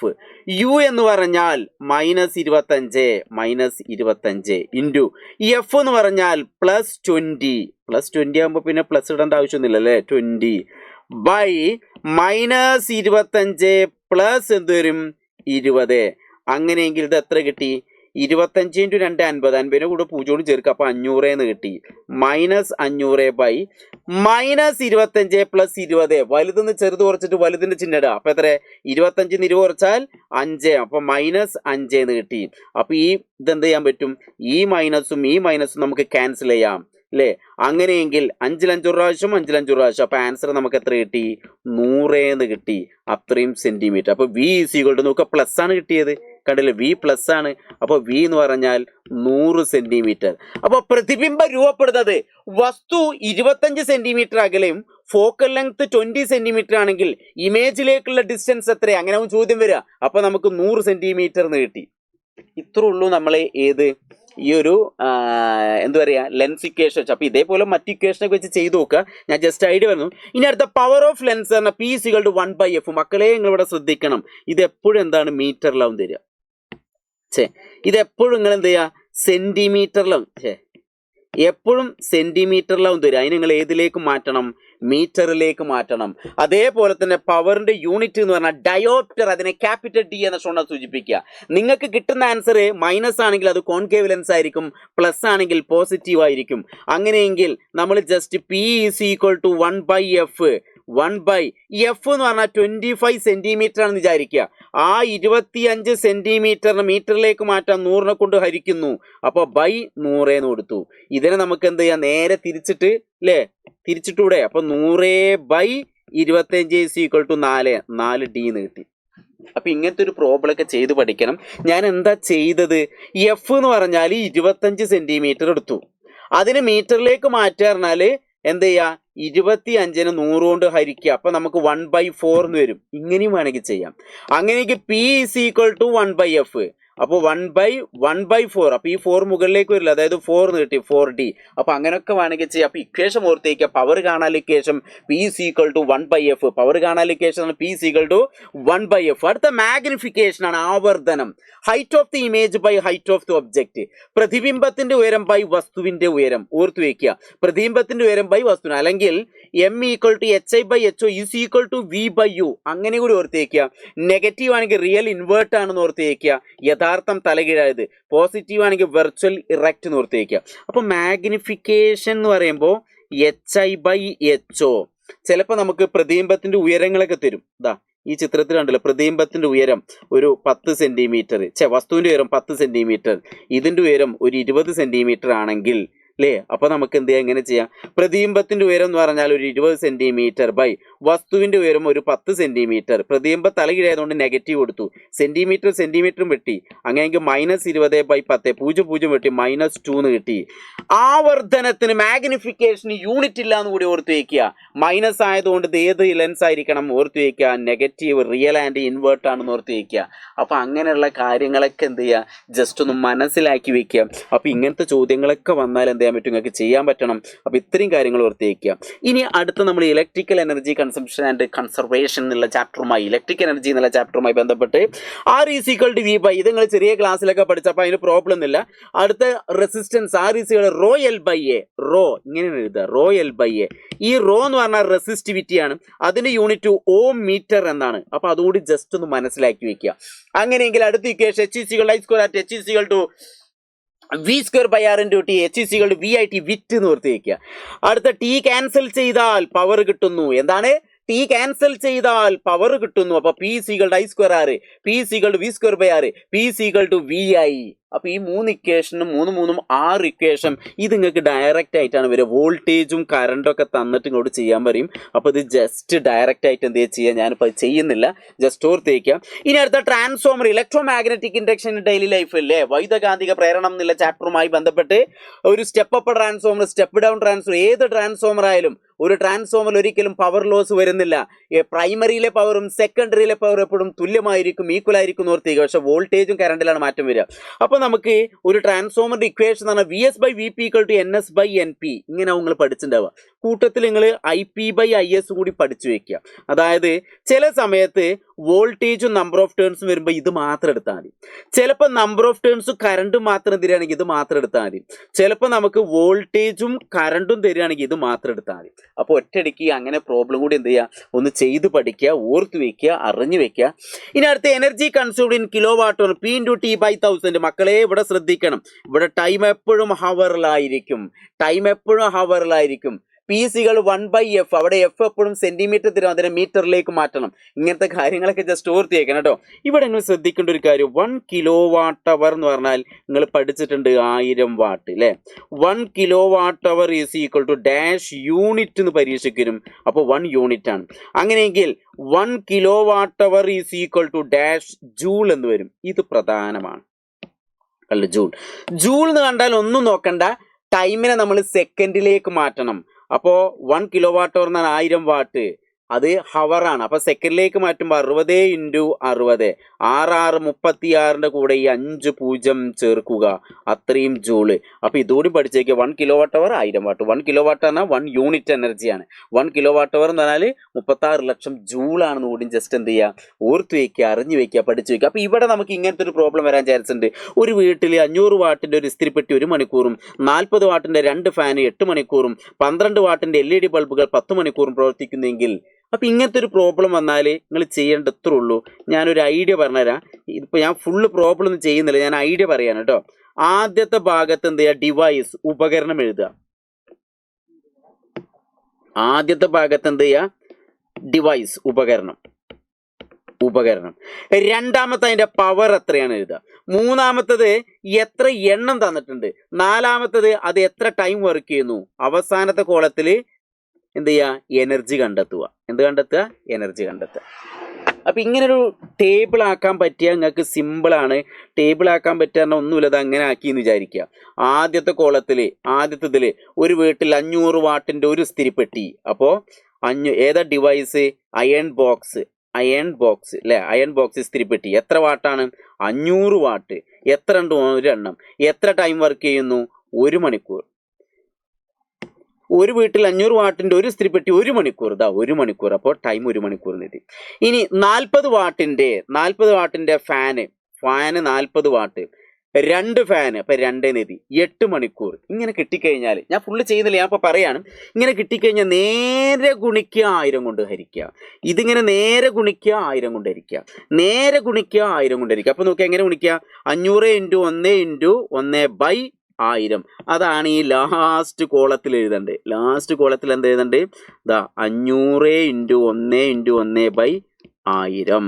യു എന്ന് പറഞ്ഞാൽ -25 ഇൻറ്റു എഫ് എന്ന് പറഞ്ഞാൽ +20 ആകുമ്പോൾ പിന്നെ പ്ലസ് ഇടേണ്ട ആവശ്യമൊന്നുമില്ല അല്ലേ, 20 ബൈ -25 പ്ലസ് എന്ത് വരും, 20. അങ്ങനെയെങ്കിൽ ഇത് എത്ര കിട്ടി, 25 × 2 50, 50ന്റെ കൂടെ 0 ചേർക്കുക, അപ്പോൾ 500 എന്ന് കിട്ടി. -500 ബൈ -25 + 20, വലുതെന്ന് ചെറുത് കുറച്ചിട്ട് വലുതിന്റെ ചിഹ്നം ഇടുക. അപ്പൊ എത്ര, 25 ന്ന് 20 കുറച്ചാൽ 5, അപ്പൊ -5 എന്ന് കിട്ടി. അപ്പൊ ഈ ഇതെന്ത് ചെയ്യാൻ പറ്റും, ഈ മൈനസും ഈ മൈനസും നമുക്ക് ക്യാൻസൽ ചെയ്യാം അല്ലേ. അങ്ങനെയെങ്കിൽ 5 ൽ 5 പ്രാവശ്യം, 5 ൽ 5 പ്രാവശ്യം, അപ്പൊ ആൻസർ നമുക്ക് എത്ര കിട്ടി, 100 എന്ന് കിട്ടി, അത്രയും സെന്റിമീറ്റർ. അപ്പൊ വി = നോക്കുക, പ്ലസ് ആണ് കിട്ടിയത്, കണ്ടില്ലേ, വി പ്ലസ് ആണ്. അപ്പൊ വി എന്ന് പറഞ്ഞാൽ 100 സെന്റിമീറ്റർ. അപ്പൊ പ്രതിബിംബം രൂപപ്പെടുന്നത് വസ്തു 25 സെന്റിമീറ്റർ അകലെയും ഫോക്കൽ ലെങ്ത് 20 സെന്റിമീറ്റർ ആണെങ്കിൽ ഇമേജിലേക്കുള്ള ഡിസ്റ്റൻസ് എത്ര, അങ്ങനെ ചോദ്യം വരിക. അപ്പൊ നമുക്ക് 100 സെന്റിമീറ്റർ എന്ന് കിട്ടി. ഇത്രേ ഉള്ളൂ നമ്മളെ ഈ ഒരു എന്താ പറയുക, ലെൻസ് ഇക്വേഷൻ. അപ്പൊ ഇതേപോലെ മറ്റു ഇക്വേഷനൊക്കെ വെച്ച് ചെയ്ത് നോക്കുക. ഞാൻ ജസ്റ്റ് ഐഡിയ പറഞ്ഞു. ഇനി അടുത്ത പവർ ഓഫ് ലെൻസ് പറഞ്ഞാൽ P = 1/f. മക്കളെ നിങ്ങൾ ഇവിടെ ശ്രദ്ധിക്കണം, ഇത് എപ്പോഴും എന്താണ്, മീറ്ററിലാവും തരിക. ഇതെപ്പോഴും നിങ്ങൾ എന്ത് ചെയ്യുക, സെന്റിമീറ്ററിലാവും, എപ്പോഴും സെന്റിമീറ്ററിലാവും തരിക. അതിന് നിങ്ങൾ ഏതിലേക്ക് മാറ്റണം, മീറ്ററിലേക്ക് മാറ്റണം. അതേപോലെ തന്നെ പവറിന്റെ യൂണിറ്റ് എന്ന് പറഞ്ഞാൽ ഡയോപ്റ്റർ, അതിനെ ക്യാപിറ്റൽ D എന്ന ഷോണ സൂചിപ്പിക്കുക. നിങ്ങൾക്ക് കിട്ടുന്ന ആൻസർ മൈനസ് ആണെങ്കിൽ അത് കോൺകേവ് ലെൻസ് ആയിരിക്കും, പ്ലസ് ആണെങ്കിൽ പോസിറ്റീവ് ആയിരിക്കും. അങ്ങനെയെങ്കിൽ നമ്മൾ ജസ്റ്റ് P = 1/f. 1/f എന്ന് പറഞ്ഞാൽ 25 സെന്റിമീറ്റർ ആണെന്ന് വിചാരിക്കുക. ആ 25 സെന്റിമീറ്ററിന് മീറ്ററിലേക്ക് മാറ്റാൻ 100നെ കൊണ്ട് ഹരിക്കുന്നു. അപ്പോൾ /100 എന്ന് കൊടുത്തു. ഇതിനെ നമുക്ക് എന്ത് ചെയ്യാം, നേരെ തിരിച്ചിട്ട് അല്ലേ, തിരിച്ചിട്ടൂടെ. അപ്പൊ 100/25 = 4D എന്ന് കിട്ടി. അപ്പൊ ഇങ്ങനത്തെ ഒരു പ്രോബ്ലം ഒക്കെ ചെയ്ത് പഠിക്കണം. ഞാൻ എന്താ ചെയ്തത്, എഫ് എന്ന് പറഞ്ഞാൽ 25 സെന്റിമീറ്റർ എടുത്തു, അതിന് മീറ്ററിലേക്ക് മാറ്റുക പറഞ്ഞാല് എന്ത് ചെയ്യാ, 25നെ 100 കൊണ്ട് ഹരിക്കുക. അപ്പൊ നമുക്ക് 1/4 എന്ന് വരും. ഇങ്ങനെയും വേണമെങ്കിൽ ചെയ്യാം. അങ്ങനെയെങ്കിൽ P = 1/f. അപ്പോൾ 1/4. അപ്പൊ ഈ 4 മുകളിലേക്ക് വരില്ല, അതായത് 4 എന്ന് കിട്ടി, 4D. അപ്പൊ അങ്ങനെയൊക്കെ വേണമെങ്കിൽ ചെയ്യാം. അപ്പൊ ഇക്വേഷൻ ഓർത്തേക്കുക, പവർ കാണാൻ ഇക്വേഷൻ P = 1/f. പവർ കാണാൻ ഇക്വേഷൻ P = 1/f. അടുത്ത മാഗ്നിഫിക്കേഷൻ ആണ്, ആവർത്തനം. Height of the image by height of the object. പ്രതിബിംബത്തിന്റെ ഉയരം ബൈ വസ്തുവിന്റെ ഉയരം ഓർത്തു വെക്കുക. പ്രതിബിംബത്തിന്റെ ഉയരം ബൈ വസ്തുവിന്, അല്ലെങ്കിൽ M = HI/HO = V/U. അങ്ങനെ കൂടി ഓർത്ത് വയ്ക്കുക. നെഗറ്റീവ് ആണെങ്കിൽ റിയൽ ഇൻവേർട്ട് ആണെന്ന് ഓർത്ത് വയ്ക്കുക, യഥാർത്ഥം തലകീഴായത്. പോസിറ്റീവ് ആണെങ്കിൽ വെർച്വൽ ഇറക്റ്റ് എന്ന് ഓർത്ത് വയ്ക്കുക. അപ്പൊ മാഗ്നിഫിക്കേഷൻ എന്ന് പറയുമ്പോൾ HI/HO. ചിലപ്പോൾ നമുക്ക് പ്രതിബിംബത്തിന്റെ ഉയരങ്ങളൊക്കെ തരും. ഈ ചിത്രത്തിൽ കണ്ടല്ലോ, പ്രതിബിംബത്തിന്റെ ഉയരം ഒരു 10 സെന്റിമീറ്റർ, വസ്തുവിന്റെ ഉയരം 10 സെന്റിമീറ്റർ, ഇതിന്റെ ഉയരം ഒരു 20 സെന്റിമീറ്റർ ആണെങ്കിൽ അല്ലേ? അപ്പൊ നമുക്ക് എന്ത് ചെയ്യാം, എങ്ങനെ ചെയ്യാം? പ്രതിബിംബത്തിന്റെ ഉയരം എന്ന് പറഞ്ഞാൽ ഒരു 20 സെന്റിമീറ്റർ ബൈ വസ്തുവിന്റെ ഉയരം ഒരു 10 സെന്റിമീറ്റർ. പ്രതിബിംബ തലകീഴായതുകൊണ്ട് നെഗറ്റീവ് കൊടുത്തു, സെന്റിമീറ്ററും വെട്ടി. അങ്ങനെയെങ്കിൽ -20/10 0 വെട്ടി -2 എന്ന് കിട്ടി. ആവർത്തനത്തിന് മാഗ്നിഫിക്കേഷൻ യൂണിറ്റ് ഇല്ല എന്ന് കൂടി ഓർത്ത് വയ്ക്കുക. മൈനസ് ആയതുകൊണ്ട് ഏത് ലെൻസ് ആയിരിക്കണം ഓർത്ത് വയ്ക്കുക? നെഗറ്റീവ്, റിയൽ ആൻഡ് ഇൻവേർട്ട് ആണെന്ന് ഓർത്ത് വയ്ക്കുക. അപ്പൊ അങ്ങനെയുള്ള കാര്യങ്ങളൊക്കെ എന്ത് ചെയ്യുക, ജസ്റ്റ് ഒന്ന് മനസ്സിലാക്കി വെക്കുക. അപ്പൊ ഇങ്ങനത്തെ ചോദ്യങ്ങളൊക്കെ വന്നാൽ എന്ത് ചെയ്യാൻ പറ്റും, നിങ്ങൾക്ക് ചെയ്യാൻ പറ്റണം. അപ്പൊ ഇത്രയും കാര്യങ്ങൾ ഓർത്ത് വയ്ക്കുക. ഇനി അടുത്ത നമ്മൾ electrical energy consumption and conservation എന്നുള്ള ചാപ്റ്ററുമായി, ഇലക്ട്രിക് എനർജി എന്നുള്ള ചാപ്റ്ററുമായി ബന്ധപ്പെട്ട് R=V/, ഇത് നിങ്ങൾ ചെറിയ ക്ലാസ്സിലൊക്കെ പഠിച്ചപ്പോൾ അതിന് പ്രോബ്ലം ഒന്നുമില്ല. അടുത്ത റെസിസ്റ്റൻസ് R=L/A, റോ ഇങ്ങനെ എഴുതുക, ρL/A. ഈ റോ എന്ന് പറഞ്ഞാൽ റെസിസ്റ്റിവിറ്റി ആണ്, അതിന്റെ യൂണിറ്റ് ഓം മീറ്റർ എന്നാണ്. അപ്പൊ അതുകൂടി ജസ്റ്റ് ഒന്ന് മനസ്സിലാക്കി വെക്കുക. അങ്ങനെയെങ്കിൽ അടുത്ത ഇക്വേഷൻ H=I²/H=V²/R × T, H=VIT, വിറ്റ് എന്ന് ഓർത്ത് വയ്ക്കുക. അടുത്ത T ക്യാൻസൽ ചെയ്താൽ പവർ കിട്ടുന്നു. എന്താണ്? T ക്യാൻസൽ ചെയ്താൽ പവർ കിട്ടുന്നു. അപ്പൊ P=I²R, P=V²/R, P=VI. അപ്പൊ ഈ 3 ഇക്വേഷനും 6 ഇക്വേഷൻ ഇത് നിങ്ങൾക്ക് ഡയറക്റ്റ് ആയിട്ടാണ് വരിക. വോൾട്ടേജും കറണ്ടും ഒക്കെ തന്നിട്ട് ഇങ്ങോട്ട് ചെയ്യാൻ പറയും. അപ്പൊ ഇത് ജസ്റ്റ് ഡയറക്റ്റ് ആയിട്ട് എന്ത് ചെയ്യാം, ഞാനിപ്പോൾ ചെയ്യുന്നില്ല, ജസ്റ്റ് ഓർത്ത് വയ്ക്കാം. ഇനി അടുത്ത transformer, electro magnetic induction daily life അല്ലേ, വൈദ്യുതകാന്തിക പ്രേരണം എന്നുള്ള ചാപ്റ്ററുമായി ബന്ധപ്പെട്ട് ഒരു step up transformer, step down transformer, ഏത് ട്രാൻസ്ഫോമർ ആയാലും ഒരു ട്രാൻസ്ഫോമർ ഒരിക്കലും പവർ ലോസ് വരുന്നില്ല. പ്രൈമറിയിലെ പവറും സെക്കൻഡറിയിലെ പവറും എപ്പോഴും തുല്യമായിരിക്കും, ഈക്വൽ ആയിരിക്കും എന്ന് ഓർത്തേക്കുക. പക്ഷെ വോൾട്ടേജും കറണ്ടിലാണ് മാറ്റം വരിക. അപ്പോൾ നമുക്ക് ഒരു ട്രാൻസ്ഫോമറിന്റെ ഇക്വേഷൻ എന്ന് പറഞ്ഞാൽ VS/VP = NS/NP. ഇങ്ങനെ നിങ്ങൾ പഠിച്ചിട്ടുണ്ടാവുക. കൂട്ടത്തിൽ നിങ്ങൾ IP/IS കൂടി പഠിച്ചു വെക്കുക. അതായത് ചില സമയത്ത് വോൾട്ടേജും നമ്പർ ഓഫ് ടേൺസും വരുമ്പോൾ ഇത് മാത്രം എടുത്താൽ മതി. ചിലപ്പോൾ നമ്പർ ഓഫ് ടേൺസും കറണ്ടും മാത്രം തരികയാണെങ്കിൽ ഇത് മാത്രം എടുത്താൽ മതി. ചിലപ്പോൾ നമുക്ക് വോൾട്ടേജും കറണ്ടും തരികയാണെങ്കിൽ ഇത് മാത്രം എടുത്താൽ മതി. അപ്പോൾ ഒറ്റയടിക്ക് അങ്ങനെ പ്രോബ്ലം കൂടി എന്ത് ചെയ്യുക, ഒന്ന് ചെയ്ത് പഠിക്കുക, ഓർത്ത് വയ്ക്കുക, അറിഞ്ഞു വെക്കുക. ഇനി അടുത്ത energy consumed in kilowatt P × T/1000. മക്കളെ ഇവിടെ ശ്രദ്ധിക്കണം, ഇവിടെ ടൈം എപ്പോഴും ഹവറിലായിരിക്കും. P=1/F. അവിടെ F എപ്പോഴും സെന്റിമീറ്റർ തരും, അതിനെ മീറ്ററിലേക്ക് മാറ്റണം. ഇങ്ങനത്തെ കാര്യങ്ങളൊക്കെ ജസ്റ്റ് ഓർത്ത് വയ്ക്കണം കേട്ടോ. ഇവിടെ നിങ്ങൾ ശ്രദ്ധിക്കേണ്ട ഒരു കാര്യം, 1 kWh എന്ന് പറഞ്ഞാൽ നിങ്ങൾ പഠിച്ചിട്ടുണ്ട് 1000 വാട്ട് അല്ലേ. 1 kWh ഡാഷ് യൂണിറ്റ് എന്ന് പരീക്ഷയ്ക്ക് വരും. അപ്പോൾ 1 യൂണിറ്റ് ആണ്. അങ്ങനെയെങ്കിൽ 1 kWh ഡാഷ് ജൂൾ എന്ന് വരും. ഇത് പ്രധാനമാണ്. ജൂൾ എന്ന് കണ്ടാൽ ഒന്നും നോക്കണ്ട, ടൈമിനെ നമ്മൾ സെക്കൻഡിലേക്ക് മാറ്റണം. അപ്പോൾ 1 kWh എന്നാൽ 1000 വാട്ട്, അത് ഹവറാണ്. അപ്പൊ സെക്കൻഡിലേക്ക് മാറ്റുമ്പോൾ 60 × 60, 66 കൂടെ ഈ 5 0 ചേർക്കുക, അത്രയും ജൂള്. അപ്പൊ ഇതുകൂടി പഠിച്ചേക്കുക. 1 kWh 1000 വാട്ട്. 1 kWh എന്നാൽ 1 യൂണിറ്റ് എനർജിയാണ്. 1 kWh എന്ന് പറഞ്ഞാൽ 36 ലക്ഷം ജൂളാണെന്ന് കൂടി ജസ്റ്റ് എന്ത് ചെയ്യുക, ഓർത്ത് വയ്ക്കുക, അറിഞ്ഞു വയ്ക്കുക, പഠിച്ചു വയ്ക്കുക. അപ്പൊ ഇവിടെ നമുക്ക് ഇങ്ങനത്തെ ഒരു പ്രോബ്ലം വരാൻ ചാൻസ് ഉണ്ട്. ഒരു വീട്ടിൽ 500 വാട്ടിന്റെ ഒരു ഇസ്തിരിപ്പെട്ടി 1 മണിക്കൂറും 40 വാട്ടിന്റെ 2 ഫാൻ 8 മണിക്കൂറും 12 വാട്ടിന്റെ LED ബൾബുകൾ 10 മണിക്കൂറും പ്രവർത്തിക്കുന്നെങ്കിൽ, അപ്പൊ ഇങ്ങനത്തെ ഒരു പ്രോബ്ലം വന്നാൽ നിങ്ങൾ ചെയ്യേണ്ട ഇത്രേ ഉള്ളൂ. ഞാനൊരു ഐഡിയ പറഞ്ഞുതരാം. ഇതിപ്പോൾ ഞാൻ ഫുള്ള് പ്രോബ്ലം ഒന്നും ചെയ്യുന്നില്ല, ഞാൻ ഐഡിയ പറയാണ് കേട്ടോ. ആദ്യത്തെ ഭാഗത്ത് എന്ത് ചെയ്യുക, ഡിവൈസ് ഉപകരണം എഴുതുക. ആദ്യത്തെ ഭാഗത്ത് എന്ത് ചെയ്യുക, ഡിവൈസ് ഉപകരണം. രണ്ടാമത്തെ അതിന്റെ പവർ എത്രയാണ് എഴുതുക. മൂന്നാമത്തത് എത്ര എണ്ണം തന്നിട്ടുണ്ട്. നാലാമത്തത് അത് എത്ര ടൈം വർക്ക് ചെയ്യുന്നു. അവസാനത്തെ കോളത്തിൽ എന്ത് ചെയ്യുക, എനർജി കണ്ടെത്തുക. എനർജി കണ്ടെത്തുക. അപ്പം ഇങ്ങനൊരു ടേബിൾ ആക്കാൻ പറ്റിയാൽ നിങ്ങൾക്ക് സിമ്പിളാണ്. ടേബിൾ ആക്കാൻ പറ്റാൻ ഒന്നുമില്ല, അത് അങ്ങനെ ആക്കിയെന്ന് വിചാരിക്കുക. ആദ്യത്തെ കോളത്തിൽ ആദ്യത്തതിൽ ഒരു വീട്ടിൽ 500 വാട്ടിൻ്റെ ഒരു ഇസ്തിരിപ്പെട്ടി. അപ്പോൾ ഏതാ ഡിവൈസ്, അയൺ ബോക്സ് അല്ലേ. അയൺ ബോക്സ് ഇസ്തിരിപ്പെട്ടി എത്ര വാട്ടാണ്, 500 വാട്ട്. എത്ര ഉണ്ട്, ഒരെണ്ണം. എത്ര ടൈം വർക്ക് ചെയ്യുന്നു, 1 മണിക്കൂർ. ഒരു വീട്ടിൽ 500 വാട്ടിന്റെ ഒരു ഇസ്തിരിപ്പെട്ടി 1 മണിക്കൂർ. 1 മണിക്കൂർ. അപ്പോൾ ടൈം 1 മണിക്കൂർ എഴുതി. ഇനി 40 വാട്ടിന്റെ ഫാന് 40 വാട്ട്, 2 ഫാന്, അപ്പൊ 2 എഴുതി, 8 മണിക്കൂർ. ഇങ്ങനെ കിട്ടിക്കഴിഞ്ഞാൽ, ഞാൻ ഫുള്ള് ചെയ്യുന്നില്ല, ഞാൻ ഇപ്പൊ പറയാണ്. ഇങ്ങനെ കിട്ടിക്കഴിഞ്ഞാൽ നേരെ ഗുണിക്കുക, 1000 കൊണ്ട് ഹരിക്കുക. ഇതിങ്ങനെ നേരെ ഗുണിക്കുക, 1000 കൊണ്ട് ഹരിക്കുക. നേരെ ഗുണിക്കുക, 1000 കൊണ്ട് ഹരിക്കുക. അപ്പൊ നോക്കുക എങ്ങനെ ഗുണിക്കുക, 500 × 1 × 1/1000. അതാണ് ഈ ലാസ്റ്റ് കോളത്തിൽ എഴുതേണ്ടത്. ലാസ്റ്റ് കോളത്തിൽ എന്ത് എഴുതണ്ടേ, 500 × 1 × 1/1000.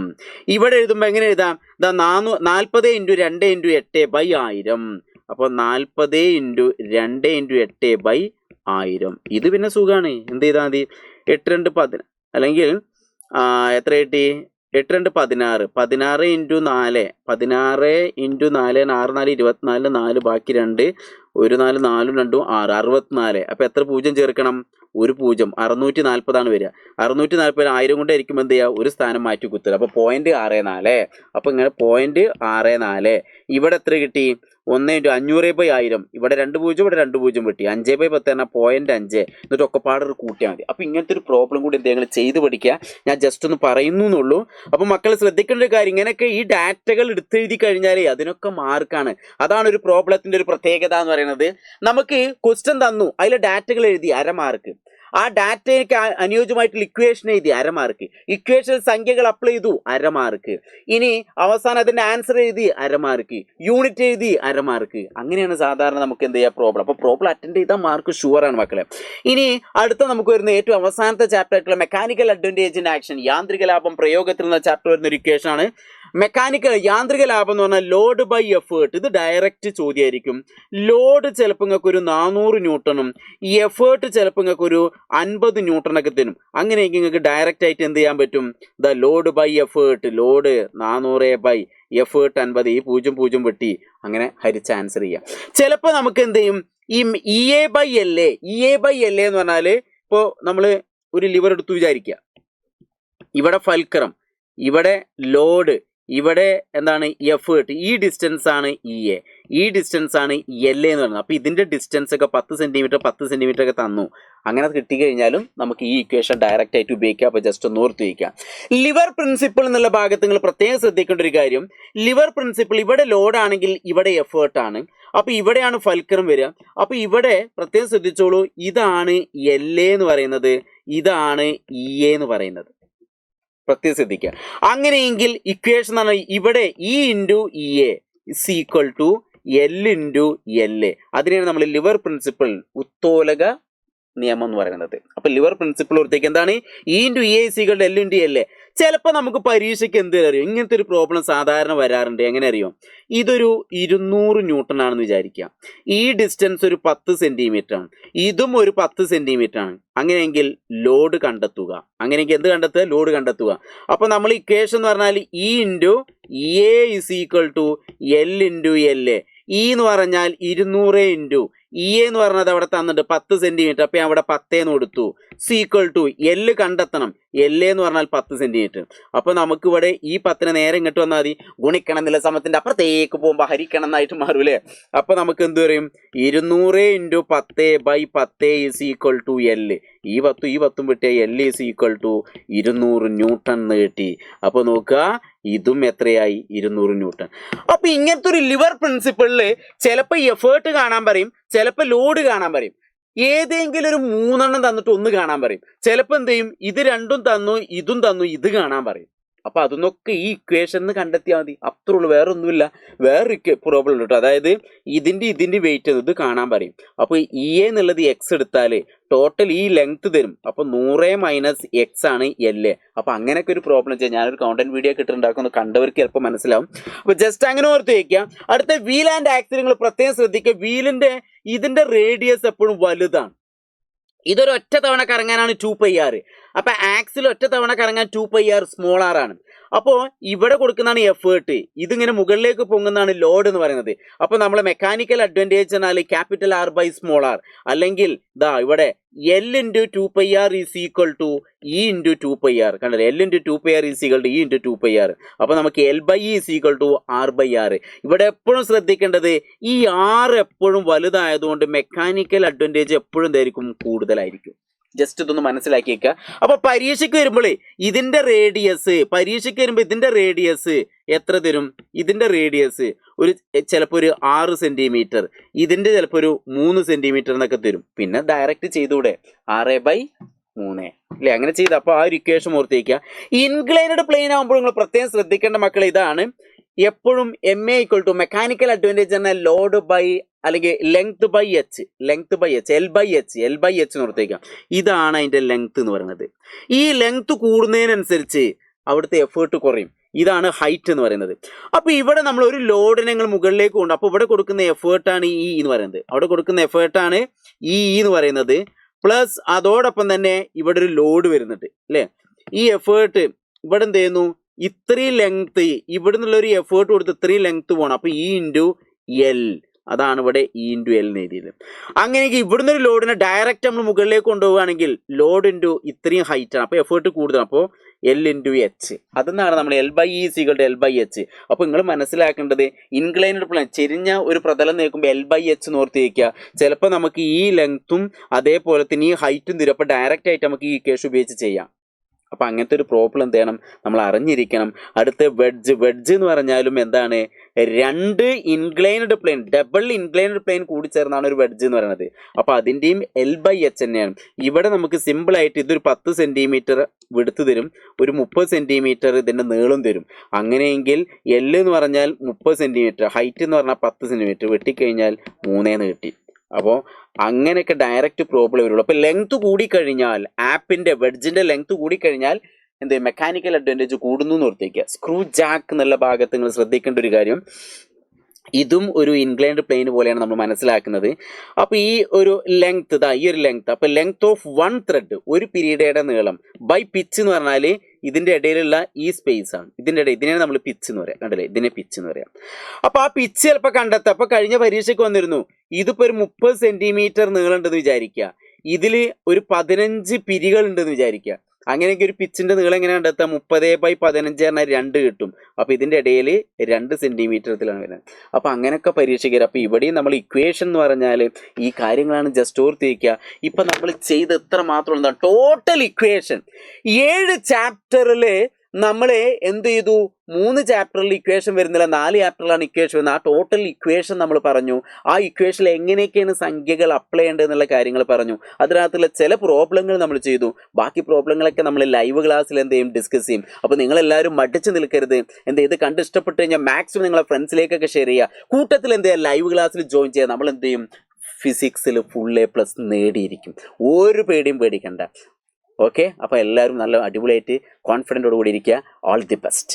ഇവിടെ എഴുതുമ്പോൾ എങ്ങനെ എഴുതാം, 40 × 2 × 8/1000. അപ്പോൾ 40 ഇൻറ്റു 2 ഇൻറ്റു 8/1000. ഇത് പിന്നെ സുഖമാണ്. എന്ത് ചെയ്താൽ മതി? 8 2 10 അല്ലെങ്കിൽ എത്ര കിട്ടി? 8 2 16. 16 ഇൻറ്റു 4. 16 ഇൻറ്റു 4 6 4 24. 4 ബാക്കി 2 1 4 4 2 6 64. അപ്പോൾ എത്ര 0 ചേർക്കണം? ഒരു 0. 640 വരിക. 640 1000 കൊണ്ട് ആയിരിക്കും എന്ത് ചെയ്യുക? ഒരു സ്ഥാനം മാറ്റി കുത്തുക. അപ്പോൾ 0.64. അപ്പോൾ ഇങ്ങനെ 0.64. ഇവിടെ എത്ര കിട്ടി? 1 ഇൻറ്റു 500/1000. ഇവിടെ 2 0, ഇവിടെ 2 0 കിട്ടി. 5/10 പറഞ്ഞാൽ 0.5. എന്നിട്ട് ഒക്കെപ്പാട് കൂട്ടിയാൽ മതി. അപ്പോൾ ഇങ്ങനത്തെ ഒരു പ്രോബ്ലം കൂടി എന്തെങ്കിലും ചെയ്ത് പഠിക്കുക. ഞാൻ ജസ്റ്റ് ഒന്ന് പറയുന്നു എന്നുള്ളൂ. അപ്പോൾ മക്കൾ ശ്രദ്ധിക്കേണ്ട ഒരു കാര്യം, ഇങ്ങനെയൊക്കെ ഈ ഡാറ്റകൾ എടുത്തെഴുതി കഴിഞ്ഞാൽ അതിനൊക്കെ മാർക്കാണ്. അതാണ് ഒരു പ്രോബ്ലത്തിൻ്റെ ഒരു പ്രത്യേകത എന്ന് പറയുന്നത്. നമുക്ക് ക്വസ്റ്റ്യൻ തന്നു, അതിൽ ഡാറ്റകൾ എഴുതി അരമാർക്ക്. ആ ഡാറ്റയ്ക്ക് അനുയോജ്യമായിട്ടുള്ള ഇക്വേഷൻ എഴുതി അരമാർക്ക്. ഇക്വേഷൻ സംഖ്യകൾ അപ്ലൈ ചെയ്തു അരമാർക്ക്. ഇനി അവസാനം അതിൻ്റെ ആൻസർ എഴുതി അരമാർക്ക്. യൂണിറ്റ് എഴുതി അരമാർക്ക്. അങ്ങനെയാണ് സാധാരണ നമുക്ക് എന്ത് ചെയ്യുക? പ്രോബ്ലം. അപ്പോൾ പ്രോബ്ലം അറ്റൻഡ് ചെയ്താൽ മാർക്ക് ഷുവറാണ് മക്കളെ. ഇനി അടുത്ത നമുക്ക് വരുന്ന ഏറ്റവും അവസാനത്തെ ചാപ്റ്റർ ആയിട്ടുള്ള മെക്കാനിക്കൽ അഡ്വാൻറ്റേജ് ഇൻ ആക്ഷൻ, യാന്ത്രിക ലാഭം പ്രയോഗത്തിൽ എന്ന ചാപ്റ്റർ വരുന്ന ഒരു ഇക്വേഷൻ ആണ്. യാന്ത്രിക ലാഭം എന്ന് പറഞ്ഞാൽ ലോഡ് ബൈ എഫേർട്ട്. ഇത് ഡയറക്റ്റ് ചോദ്യമായിരിക്കും. ലോഡ് ചിലപ്പോൾ നിങ്ങൾക്ക് ഒരു 400 ന്യൂട്ടണും എഫേർട്ട് ചിലപ്പോൾ നിങ്ങൾക്ക് ഒരു 50 ന്യൂട്ടണൊക്കെ തരും. അങ്ങനെയെങ്കിൽ നിങ്ങൾക്ക് ഡയറക്റ്റ് ആയിട്ട് എന്ത് ചെയ്യാൻ പറ്റും? Load by effort, load 400 by effort 50, ഈ 0 0 വെട്ടി അങ്ങനെ ഹരിച്ച് ആൻസർ ചെയ്യാം. ചിലപ്പോൾ നമുക്ക് എന്ത് ചെയ്യും? ഈ EA/LA എന്ന് പറഞ്ഞാൽ, ഇപ്പോൾ നമ്മൾ ഒരു ലിവർ എടുത്തു വിചാരിക്കുക. ഇവിടെ ഫൽക്രം, ഇവിടെ ലോഡ്, ഇവിടെ എന്താണ്? എഫേർട്ട്. ഈ ഡിസ്റ്റൻസ് ആണ് EA, ഈ ഡിസ്റ്റൻസ് ആണ് LA എന്ന് പറയുന്നത്. അപ്പോൾ ഇതിൻ്റെ ഡിസ്റ്റൻസ് ഒക്കെ 10 സെൻറ്റിമീറ്റർ 10 സെൻറ്റിമീറ്റർ ഒക്കെ തന്നു. അങ്ങനെ കിട്ടിക്കഴിഞ്ഞാലും നമുക്ക് ഈ ഇക്വേഷൻ ഡയറക്റ്റ് ആയിട്ട് ഉപയോഗിക്കാം. അപ്പോൾ ജസ്റ്റ് ഒന്ന് ഓർത്ത് വയ്ക്കാം. ലിവർ പ്രിൻസിപ്പിൾ എന്നുള്ള ഭാഗത്ത് നിങ്ങൾ പ്രത്യേകം ശ്രദ്ധിക്കേണ്ട ഒരു കാര്യം, ലിവർ പ്രിൻസിപ്പിൾ ഇവിടെ ലോഡാണെങ്കിൽ ഇവിടെ എഫേർട്ടാണ്. അപ്പോൾ ഇവിടെയാണ് ഫൽക്രം വരിക. അപ്പോൾ ഇവിടെ പ്രത്യേകം ശ്രദ്ധിച്ചോളൂ, ഇതാണ് LA എന്ന് പറയുന്നത്, ഇതാണ് EA എന്ന് പറയുന്നത്. പ്രത്യേകം ശ്രദ്ധിക്കുക. അങ്ങനെയെങ്കിൽ ഇക്വേഷൻ എന്ന് പറഞ്ഞാൽ ഇവിടെ E into EA is equal to L into LA. അതിനെയാണ് നമ്മൾ ലിവർ പ്രിൻസിപ്പിൾ, ഉത്തോലക നിയമം എന്ന് പറയുന്നത്. അപ്പോൾ ലിവർ പ്രിൻസിപ്പിൾ ഓർത്തേക്ക് എന്താണ്? E into EA is equal to L into LA. ചിലപ്പോൾ നമുക്ക് പരീക്ഷയ്ക്ക് എന്ത് അറിയും? ഇങ്ങനത്തെ ഒരു പ്രോബ്ലം സാധാരണ വരാറുണ്ട്. എങ്ങനെ അറിയും? ഇതൊരു 200 ന്യൂട്ടൺ ആണെന്ന് വിചാരിക്കാം. ഈ ഡിസ്റ്റൻസ് ഒരു 10 സെൻറ്റിമീറ്റർ ആണ്, ഇതും ഒരു 10 സെൻറ്റിമീറ്റർ ആണ്. അങ്ങനെയെങ്കിൽ ലോഡ് കണ്ടെത്തുക. അങ്ങനെയെങ്കിൽ എന്ത് കണ്ടെത്തുക? ലോഡ് കണ്ടെത്തുക. അപ്പോൾ നമ്മൾ ഇക്വേഷൻ എന്ന് പറഞ്ഞാൽ E into EA is equal to L into LA. E എന്ന് പറഞ്ഞാൽ 200 ഇൻറ്റു EA എന്ന് പറഞ്ഞത് അവിടെ തന്നിട്ട് 10 സെൻറ്റിമീറ്റർ. അപ്പോൾ ഞാൻ അവിടെ 10 എന്ന് കൊടുത്തു. സീക്വൽ ടു L കണ്ടെത്തണം. LA എന്ന് പറഞ്ഞാൽ 10 സെൻറ്റിമീറ്റർ. അപ്പോൾ നമുക്കിവിടെ ഈ 10 നേരെ ഇങ്ങോട്ട് വന്നാൽ മതി. ഗുണിക്കണം എന്നുള്ള സമയത്തിൻ്റെ അപ്പുറത്തേക്ക് പോകുമ്പോൾ ഹരിക്കണം എന്നായിട്ട് മാറൂലേ. അപ്പോൾ നമുക്ക് എന്ത് പറയും? 200 into 10/10 is equal to L. ഈ 10 വിട്ടിയ L is equal to 200 newton എന്ന് കിട്ടി. അപ്പോൾ നോക്കുക, ഇതും എത്രയായി? 200 ന്യൂട്ടൺ. അപ്പോൾ ഇങ്ങനത്തെ ഒരു ലിവർ പ്രിൻസിപ്പിളിൽ ചിലപ്പോൾ എഫേർട്ട് കാണാൻ പറയും, ചിലപ്പോൾ ലോഡ് കാണാൻ പറയും. ഏതെങ്കിലും ഒരു 3 തന്നിട്ട് 1 കാണാൻ പറയും. ചിലപ്പോൾ എന്ത് ചെയ്യും? ഇത് 2 തന്നു, ഇതും തന്നു, ഇത് കാണാൻ പറയും. അപ്പോൾ അതൊന്നൊക്കെ ഈ ഇക്വേഷൻ കണ്ടെത്തിയാൽ മതി. അത്രേ ഉള്ളൂ, വേറെ ഒന്നുമില്ല. വേറൊരു പ്രോബ്ലം ഉണ്ട് കേട്ടോ. അതായത് ഇതിൻ്റെ വെയിറ്റ് ഇത് കാണാൻ പറയും. അപ്പോൾ EA എന്നുള്ളത് X എടുത്താൽ ടോട്ടൽ ഈ ലെങ്ത് തരും. അപ്പോൾ 100 - X ആണ് LA. അപ്പോൾ അങ്ങനെയൊക്കെ ഒരു പ്രോബ്ലം ചെയ്യാം. ഞാനൊരു കൗണ്ടന്റ് വീഡിയോ കിട്ടുന്നുണ്ടാക്കുന്നു, കണ്ടവർക്ക് ചിലപ്പോൾ മനസ്സിലാവും. അപ്പോൾ ജസ്റ്റ് അങ്ങനെ ഓർത്ത് വയ്ക്കുക. അടുത്ത വീൽ ആൻഡ് ആക്സിൽ നിങ്ങൾ പ്രത്യേകം ശ്രദ്ധിക്കുക. വീലിൻ്റെ ഇതിൻ്റെ റേഡിയസ് എപ്പോഴും വലുതാണ്. ഇതൊരു ഒറ്റ തവണ കറങ്ങാനാണ് 2πr. അപ്പോൾ ആക്സിൽ ഒറ്റ തവണ കറങ്ങാൻ 2πr സ്മോൾ r ആണ്. അപ്പോൾ ഇവിടെ കൊടുക്കുന്നതാണ് എഫേർട്ട്, ഇതിങ്ങനെ മുകളിലേക്ക് പൊങ്ങുന്നതാണ് ലോഡ് എന്ന് പറയുന്നത്. അപ്പോൾ നമ്മൾ മെക്കാനിക്കൽ അഡ്വാൻറ്റേജ് എന്നാൽ ക്യാപിറ്റൽ R/സ്മോൾ r, അല്ലെങ്കിൽ ഇവിടെ L into 2πr is equal to E into 2πr. കണ്ടല്ലോ, L into 2πr is equal to E into 2πr. അപ്പോൾ നമുക്ക് L/E is equal to R/r. ഇവിടെ എപ്പോഴും ശ്രദ്ധിക്കേണ്ടത്, ഈ R എപ്പോഴും വലുതായതുകൊണ്ട് മെക്കാനിക്കൽ അഡ്വാൻറ്റേജ് എപ്പോഴും എന്തായിരിക്കും? കൂടുതലായിരിക്കും. ജസ്റ്റ് ഇതൊന്ന് മനസ്സിലാക്കിയേക്കുക. അപ്പോൾ പരീക്ഷയ്ക്ക് വരുമ്പോൾ ഇതിൻ്റെ റേഡിയസ്, ഇതിൻ്റെ റേഡിയസ് എത്ര തരും? ഇതിൻ്റെ റേഡിയസ് ചിലപ്പോൾ ഒരു 6 സെൻറ്റിമീറ്റർ, ഇതിൻ്റെ ചിലപ്പോൾ ഒരു 3 സെൻറ്റിമീറ്റർ എന്നൊക്കെ തരും. പിന്നെ ഡയറക്റ്റ് ചെയ്തുകൂടെ? 6/3 അല്ലേ? അങ്ങനെ ചെയ്ത് അപ്പോൾ ആ ഒരു ഇക്വേഷൻ ഓർത്തേക്കുക. ഇൻക്ലൈനഡ് പ്ലെയിൻ ആകുമ്പോൾ നിങ്ങൾ പ്രത്യേകം ശ്രദ്ധിക്കേണ്ട മക്കൾ ഇതാണ്. എപ്പോഴും MA equal to mechanical advantage എന്നാൽ ലോഡ് ബൈ അല്ലെങ്കിൽ ലെങ്ത് ബൈ എച്ച്, L/H നിർത്തേക്കാം. ഇതാണ് അതിൻ്റെ ലെങ്ത് എന്ന് പറയുന്നത്. ഈ ലെങ്ത് കൂടുന്നതിനനുസരിച്ച് അവിടുത്തെ എഫേർട്ട് കുറയും. ഇതാണ് ഹൈറ്റ് എന്ന് പറയുന്നത്. അപ്പോൾ ഇവിടെ നമ്മൾ ഒരു ലോഡിനെ നിങ്ങൾ മുകളിലേക്ക് കൊണ്ട്, അപ്പോൾ ഇവിടെ കൊടുക്കുന്ന എഫേർട്ടാണ് ഈ എന്ന് പറയുന്നത്, അവിടെ കൊടുക്കുന്ന എഫേർട്ടാണ് ഈ എന്ന് പറയുന്നത്. പ്ലസ് അതോടൊപ്പം തന്നെ ഇവിടെ ഒരു ലോഡ് വരുന്നുണ്ട് അല്ലേ. ഈ എഫേർട്ട് ഇവിടെ എന്ത് ചെയ്യുന്നു, ഇത്രയും ലെങ്ത് ഇവിടെ നിന്നുള്ളൊരു എഫേർട്ട് കൊടുത്ത് ഇത്രയും ലെങ്ത് പോകണം. അപ്പോൾ ഇ ഇൻറ്റു എൽ, അതാണ് ഇവിടെ ഇ ഇൻറ്റു എൽ എന്ന് എഴുതിയത്. അങ്ങനെയെങ്കിൽ ഇവിടുന്ന് ഒരു ലോഡിനെ ഡയറക്റ്റ് നമ്മൾ മുകളിലേക്ക് കൊണ്ടുപോവുകയാണെങ്കിൽ ലോഡ് ഇൻറ്റു ഇത്രയും ഹൈറ്റാണ്, അപ്പോൾ എഫേർട്ട് കൂടുതലാണ്, അപ്പോൾ എൽ ഇൻറ്റു എച്ച്. അതെന്നാണ് നമ്മൾ L by E equal L by H. അപ്പോൾ നിങ്ങൾ മനസ്സിലാക്കേണ്ടത് ഇൻക്ലൈൻഡ് പ്ലെയിൻ ചെരിഞ്ഞ ഒരു പ്രതലം നോക്കുമ്പോൾ എൽ ബൈ എച്ച് നോർത്ത് വയ്ക്കുക. ചിലപ്പോൾ നമുക്ക് ഈ ലെങ്ത്തും അതേപോലെ തന്നെ ഈ ഹൈറ്റും തരും. അപ്പോൾ ഡയറക്റ്റ് ആയിട്ട് നമുക്ക് ഈ ഇക്വേഷൻ ഉപയോഗിച്ച് ചെയ്യാം. അപ്പം അങ്ങനത്തെ ഒരു പ്രോബ്ലം എന്ത് ചെയ്യണം, നമ്മൾ അറിഞ്ഞിരിക്കണം. അടുത്ത വെഡ്ജ് എന്ന് പറഞ്ഞാലും എന്താണ്, രണ്ട് inclined plane, double inclined plane കൂടി ചേർന്നാണ് ഒരു വെഡ്ജ് എന്ന് പറയുന്നത്. അപ്പോൾ അതിൻ്റെയും എൽ ബൈ എച്ച് തന്നെയാണ്. ഇവിടെ നമുക്ക് സിമ്പിളായിട്ട് ഇതൊരു 10 സെൻറ്റിമീറ്റർ വിടുത്ത് തരും, ഒരു 30 സെൻറ്റിമീറ്റർ ഇതിൻ്റെ നീളം തരും. അങ്ങനെയെങ്കിൽ എൽ എന്ന് പറഞ്ഞാൽ 30 സെൻറ്റിമീറ്റർ, ഹൈറ്റ് എന്ന് പറഞ്ഞാൽ 10 സെൻറ്റിമീറ്റർ, വെട്ടിക്കഴിഞ്ഞാൽ 3 എന്ന് കിട്ടി. അപ്പോൾ അങ്ങനെയൊക്കെ ഡയറക്റ്റ് പ്രോബ്ലം വരുള്ളൂ. അപ്പോൾ ലെങ്ത് കൂടിക്കഴിഞ്ഞാൽ, ആപ്പിൻ്റെ വെഡ്ജിൻ്റെ ലെങ്ത് കൂടിക്കഴിഞ്ഞാൽ എന്ത് മെക്കാനിക്കൽ അഡ്വാൻറ്റേജ് കൂടുന്നു എന്ന് ഓർത്തേക്കുക. സ്ക്രൂ ജാക്ക് എന്നുള്ള ഭാഗത്ത് നിങ്ങൾ ശ്രദ്ധിക്കേണ്ട ഒരു കാര്യം, ഇതും ഒരു ഇൻക്ലൈൻഡ് പ്ലെയിൻ പോലെയാണ് നമ്മൾ മനസ്സിലാക്കുന്നത്. അപ്പോൾ ഈ ഒരു ലെങ്ത് ഈ ഒരു ലെങ്ത്, അപ്പോൾ ലെങ്ത് ഓഫ് 1 ത്രെഡ്, ഒരു പീരീഡയുടെ നീളം, ബൈ പിച്ച് എന്ന് പറഞ്ഞാൽ ഇതിൻ്റെ ഇടയിലുള്ള ഈ സ്പേസ് ആണ്, ഇതിൻ്റെ ഇടയിൽ ഇതിനെ നമ്മൾ പിച്ച് എന്ന് പറയാം, കണ്ടില്ലേ, ഇതിനെ പിച്ച് എന്ന് പറയാം. അപ്പോൾ ആ പിച്ച് ചിലപ്പോൾ കണ്ടെത്താം. അപ്പോൾ കഴിഞ്ഞ പരീക്ഷയ്ക്ക് വന്നിരുന്നു, ഇതിപ്പോൾ ഒരു 30 സെൻറ്റിമീറ്റർ നീളം ഉണ്ടെന്ന് വിചാരിക്കുക, ഇതിൽ ഒരു 15 പിരികൾ ഉണ്ടെന്ന് വിചാരിക്കുക. അങ്ങനെയൊക്കെ ഒരു പിച്ചിൻ്റെ നീളം എങ്ങനെ കണ്ടെത്താം, 30/15 പറഞ്ഞാൽ 2 കിട്ടും. അപ്പോൾ ഇതിൻ്റെ ഇടയിൽ 2 സെൻറ്റിമീറ്ററിലാണ് വരുന്നത്. അപ്പോൾ അങ്ങനെയൊക്കെ പരീക്ഷിക്കുക. അപ്പോൾ ഇവിടെയും നമ്മൾ ഇക്വേഷൻ എന്ന് പറഞ്ഞാൽ ഈ കാര്യങ്ങളാണ് ജസ്റ്റ് ഓർത്ത് വയ്ക്കുക. ഇപ്പം നമ്മൾ ചെയ്ത് എത്ര മാത്രം എന്താ ടോട്ടൽ ഇക്വേഷൻ 7 ചാപ്റ്ററിൽ നമ്മൾ എന്ത് ചെയ്തു, 3 ചാപ്റ്ററിൽ ഇക്വേഷൻ വരുന്നില്ല, 4 ചാപ്റ്ററിലാണ് ഇക്വേഷൻ വരുന്നത്. ആ ടോട്ടൽ ഇക്വേഷൻ നമ്മൾ പറഞ്ഞു. ആ ഇക്വേഷനിൽ എങ്ങനെയൊക്കെയാണ് സംഖ്യകൾ അപ്ലൈ ചെയ്യേണ്ടത് എന്നുള്ള കാര്യങ്ങൾ പറഞ്ഞു. അതിനകത്തുള്ള ചില പ്രോബ്ലങ്ങൾ നമ്മൾ ചെയ്തു. ബാക്കി പ്രോബ്ലങ്ങളൊക്കെ നമ്മൾ ലൈവ് ക്ലാസ്സിൽ എന്ത് ചെയ്യും, ഡിസ്കസ് ചെയ്യും. അപ്പോൾ നിങ്ങളെല്ലാവരും മടിച്ച് നിൽക്കരുത്. ഇത് കണ്ട് ഇഷ്ടപ്പെട്ട് കഴിഞ്ഞാൽ മാക്സിമം നിങ്ങളെ ഫ്രണ്ട്സിലേക്കൊക്കെ ഷെയർ ചെയ്യുക. കൂട്ടത്തിൽ എന്ത് ചെയ്യുക, ലൈവ് ക്ലാസ്സിൽ ജോയിൻ ചെയ്യുക. നമ്മൾ എന്ത് ചെയ്യും, ഫിസിക്സിൽ ഫുൾ A+ നേടിയിരിക്കും. ഒരു പേടിയും പേടിക്കണ്ട. ഓക്കെ, അപ്പോൾ എല്ലാവരും നല്ല അടിപൊളിയായിട്ട് കോൺഫിഡൻറ്റോട് കൂടി ഇരിക്കുക. All the best.